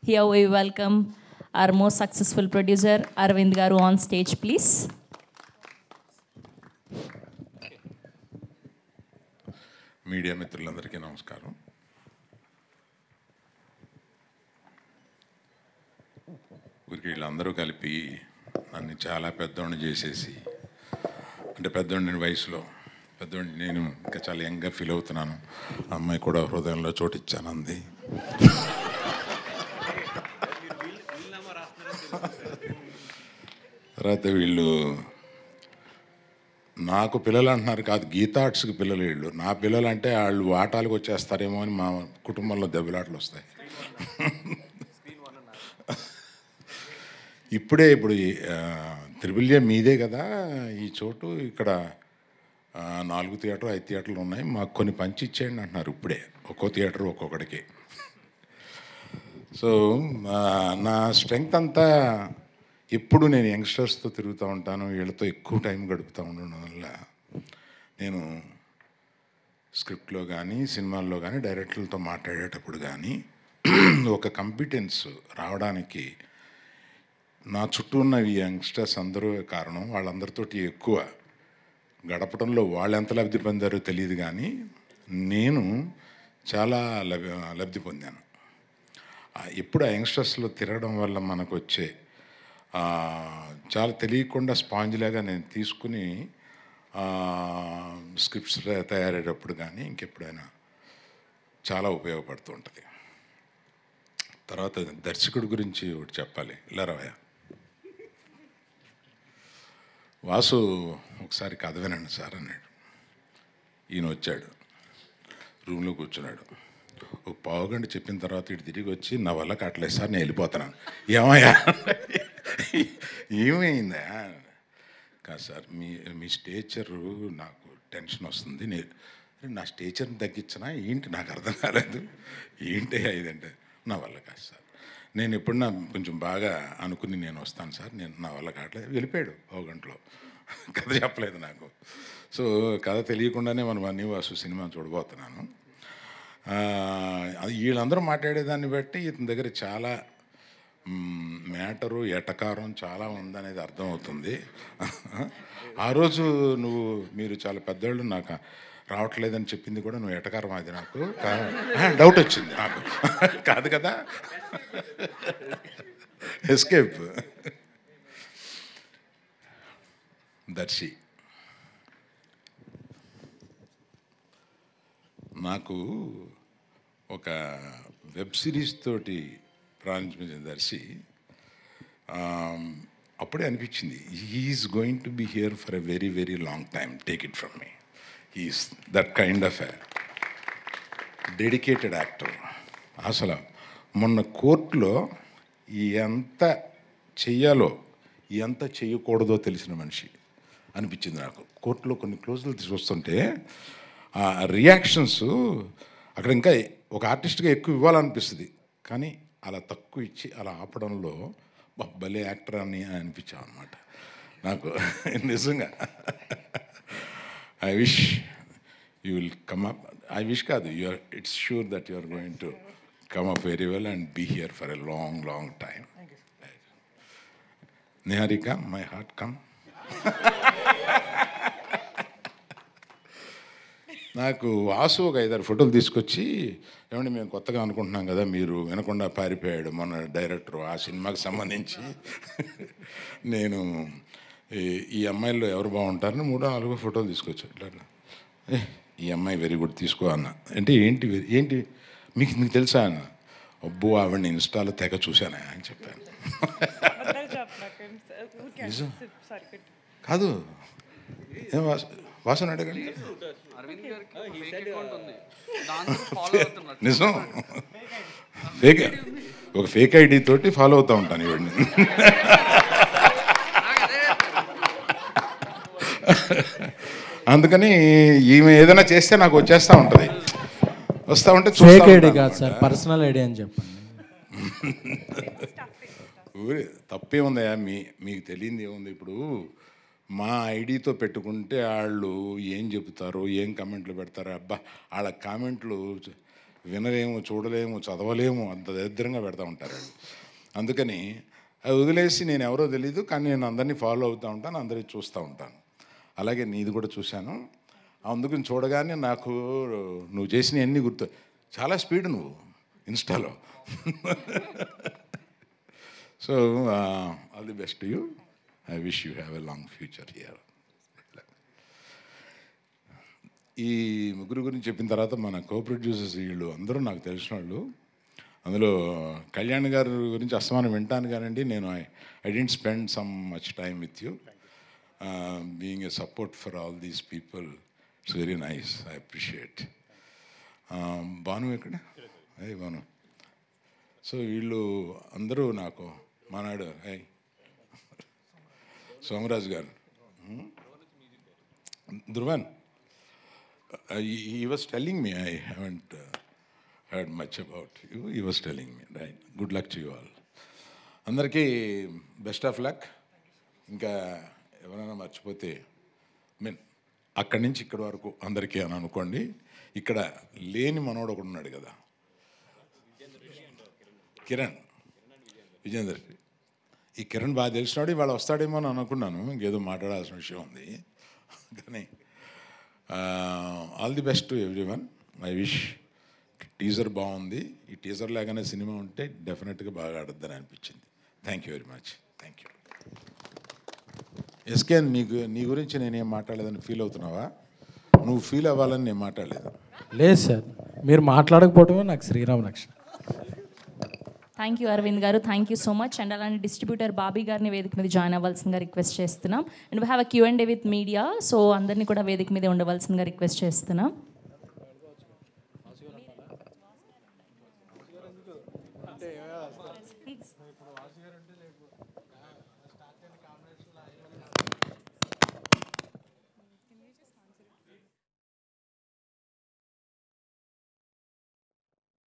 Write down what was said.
Here we welcome our most successful producer, Arvind Garu, on stage, please. Media మిత్రులందరికీ నమస్కారం. ఊరికి వీళ్ళందరూ కలిపి నన్ను చాలా పెద్దోడిని చేసేసి, అంటే పెద్దోడిని వయసులో పెద్దోడిని, నేను ఇంకా చాలా యంగ్గా ఫీల్ అవుతున్నాను. అమ్మాయి కూడా హృదయంలో చోటిచ్చాను అంది. తర్వాత వీళ్ళు నాకు పిల్లలు అంటున్నారు, కాదు గీతా ఆర్ట్స్కి పిల్లలు వీళ్ళు. నా పిల్లలు అంటే వాళ్ళు ఆటాలకు వచ్చేస్తారేమో అని మా కుటుంబంలో దెబ్బలాటలు వస్తాయి. ఇప్పుడు త్రిబుల్ ఏ మీదే కదా ఈ చోటు, ఇక్కడ 4 థియేటర్లు 5 థియేటర్లు ఉన్నాయి, మాకు కొన్ని పంచి ఇచ్చేయండి అంటున్నారు ఇప్పుడే, ఒక్కో థియేటర్ ఒక్కొక్కడికి. సో నా స్ట్రెంగ్త్ అంతా ఎప్పుడు నేను యంగ్స్టర్స్తో తిరుగుతూ ఉంటాను, వీళ్ళతో ఎక్కువ టైం గడుపుతూ ఉండడం వల్ల నేను స్క్రిప్ట్లో కానీ సినిమాల్లో కానీ డైరెక్టర్లతో మాట్లాడేటప్పుడు కానీ ఒక కాంపిటెన్స్ రావడానికి నా చుట్టూ ఉన్న ఈ యంగ్స్టర్స్ అందరూ కారణం. వాళ్ళందరితోటి ఎక్కువ గడపడంలో వాళ్ళు ఎంత లబ్ధి పొందారో తెలియదు, కానీ నేను చాలా లబ్ధి పొందాను. ఎప్పుడు ఆ యంగ్స్టర్స్లో తిరగడం వల్ల మనకు వచ్చే చాలా తెలియకుండా స్పాంజ్లాగా నేను తీసుకుని స్క్రిప్ట్స్ తయారయ్యేటప్పుడు కానీ ఇంకెప్పుడైనా చాలా ఉపయోగపడుతూ ఉంటుంది. తర్వాత దర్శకుడి గురించి ఒకటి చెప్పాలి. ఇలా రావయ్య వాసు, ఒకసారి కథ వినండి సార్ అన్నాడు. ఈయన వచ్చాడు, రూమ్లో కూర్చున్నాడు. ఒక పావుగంట చెప్పిన తర్వాత ఇటు తిరిగి వచ్చి, నా వల్ల కట్టలేదు సార్, నేను వెళ్ళిపోతున్నాను. ఏమయ్యా ఏమైందా? కాదు సార్, మీ స్టేచరు నాకు టెన్షన్ వస్తుంది, నా స్టేచర్ని తగ్గించినా ఏంటి నాకు అర్థం కాలేదు. ఏంటి ఇదంటే, నా వల్ల కాదు సార్, నేను ఎప్పుడన్నా కొంచెం బాగా అనుకుని నేను వస్తాను సార్, నా వల్ల కావట్లేదు. వెళ్ళిపోయాడు ఒక గంటలో. కథ చెప్పలేదు నాకు. సో కథ తెలియకుండానే మనం అన్నీ వాసు సినిమా చూడబోతున్నాను. వీళ్ళందరూ మాట్లాడేదాన్ని బట్టి ఇతని దగ్గర చాలా మ్యాటరు ఎటకారం చాలా ఉందనేది అర్థమవుతుంది. ఆ రోజు మీరు చాలా పెద్దవాళ్ళు, నాకు రావట్లేదని చెప్పింది కూడా నువ్వు ఎటకారం, అది నాకు డౌట్ వచ్చింది నాకు. కాదు కదా, ఎస్కేప్. దర్శి నాకు ఒక వెబ్ సిరీస్ తోటి ప్రారంభించిన దర్శి అప్పుడే అనిపించింది, he's going to be here for a very very long time, take it from me. He's that kind of a dedicated actor. అసలు మొన్న కోర్టులో ఎంత చెయ్యాలో ఎంత చేయకూడదో తెలిసిన మనిషి అనిపించింది నాకు. కోర్టులో కొన్ని క్లోజులు తీసుకొస్తుంటే ఆ రియాక్షన్స్ అక్కడ ఇంకా ఒక ఆర్టిస్ట్గా ఎక్కువ ఇవ్వాలనిపిస్తుంది, కానీ అలా తక్కువ ఇచ్చి అలా ఆపడంలో భలే యాక్టర్ అని అనిపించాం అనమాట నాకు. నిజంగా I wish you will come up. I wish కాదు, it's sure that you are going to come up very well and be here for a long long time. Niharika, my heart come. నాకు వాసు ఒక 5-6 ఫోటోలు తీసుకొచ్చి, ఏమంటే మేము కొత్తగా అనుకుంటున్నాం కదా, మీరు వినకుండా పారిపోయాడు మొన్న డైరెక్టర్ ఆ సినిమాకి సంబంధించి. నేను ఈ అమ్మాయిల్లో ఎవరు బాగుంటారని 3-4 ఫోటోలు తీసుకొచ్చి, ఇట్లా ఈ అమ్మాయి వెరీ గుడ్ తీసుకో అన్న. అంటే ఏంటి మీకు తెలుసా అన్న. అబ్బో ఆవిడని ఇన్స్టాలో తెగ చూశానా అని చెప్పాను. నిజం కాదు, ఏం వాసన అడగండి. నిజం, ఒక ఫేక్ ఐడి తోటి ఫాలో అవుతూ ఉంటాను ఇవన్నీ. అందుకని ఈమె ఏదైనా చేస్తే నాకు వచ్చేస్తూ ఉంటుంది, వస్తూ ఉంటే ఫేక్ ఐడి కాదు సార్, పర్సనల్ ఐడి అని చెప్పండి. తప్పే ఉందయా, మీకు తెలియంది ఏముంది. ఇప్పుడు మా ఐడితో పెట్టుకుంటే వాళ్ళు ఏం చెబుతారో, ఏం కామెంట్లు పెడతారో, అబ్బా వాళ్ళ కామెంట్లు వినలేము, చూడలేము, చదవలేము, అంత దరిద్రంగా పెడతా ఉంటారు వాళ్ళు. అందుకని అది వదిలేసి నేను ఎవరో తెలీదు, కానీ నేను అందరినీ ఫాలో అవుతూ ఉంటాను, అందరినీ చూస్తూ ఉంటాను. అలాగే నీది కూడా చూశాను. అందుకని చూడగానే నాకు నువ్వు చేసిన అన్నీ గుర్తు. చాలా స్పీడ్ నువ్వు ఇన్స్టాలో. So all the best you. I wish you have a long future here. ఈ ముగ్గురు గురించి చెప్పిన తర్వాత మన కో ప్రొడ్యూసర్స్ వీళ్ళు అందరూ నాకు తెలిసిన వాళ్ళు. అందులో కళ్యాణ్ గారి గురించి అస్తమానం వింటాను కానండి, నేను I didn't spend some much time with you. Being a support for all these people, it's very nice, I appreciate. Bhanu ఎక్కడ? అయ్యి భాను. సో వీళ్ళు అందరూ నాకు మానాడు. సోమరాజు గారు, Dhruvan, he was telling me, I haven't heard much about you. He was telling me, right? Good luck to you all. అందరికీ best of luck. ఇంకా ఎవరైనా మర్చిపోతే అక్కడి నుంచి ఇక్కడి వరకు అందరికీ అని అనుకోండి. ఇక్కడ లేని మనోడు ఒకడు ఉన్నాడు కదా, కిరణ్ విజేందర్. ఈ కిరణ్ బాగా తెలిసినాడు, ఇవాళ వస్తాడేమో అని అనుకున్నాను, ఇంకేదో మాట్లాడాల్సిన విషయం ఉంది. కానీ all the best to every one. I wish. Teaser బాగుంది. ఈ టీజర్ లాగానే సినిమా ఉంటే డెఫినెట్గా బాగా ఆడద్దని అనిపించింది. Thank you very much. Thank you. SK, నీ గురించి నేనేం మాట్లాడలేదని ఫీల్ అవుతున్నావా? నువ్వు ఫీల్ అవ్వాలని నేను మాట్లాడలేదు. లేదు సార్, మీరు మాట్లాడకపోవడమే నాకు శ్రీరామ్ రక్షణ. థ్యాంక్ యూ అరవింద్ గారు, thank you so much. And అలానే డిస్ట్రిబ్యూటర్ బాబీ గారిని వేదిక మీద జాయిన్ అవ్వాల్సిందిగా రిక్వెస్ట్ చేస్తున్నాం. And we have a Q&A with media, so అందరినీ కూడా వేదిక మీద ఉండవలసిందిగా రిక్వెస్ట్ చేస్తున్నాం.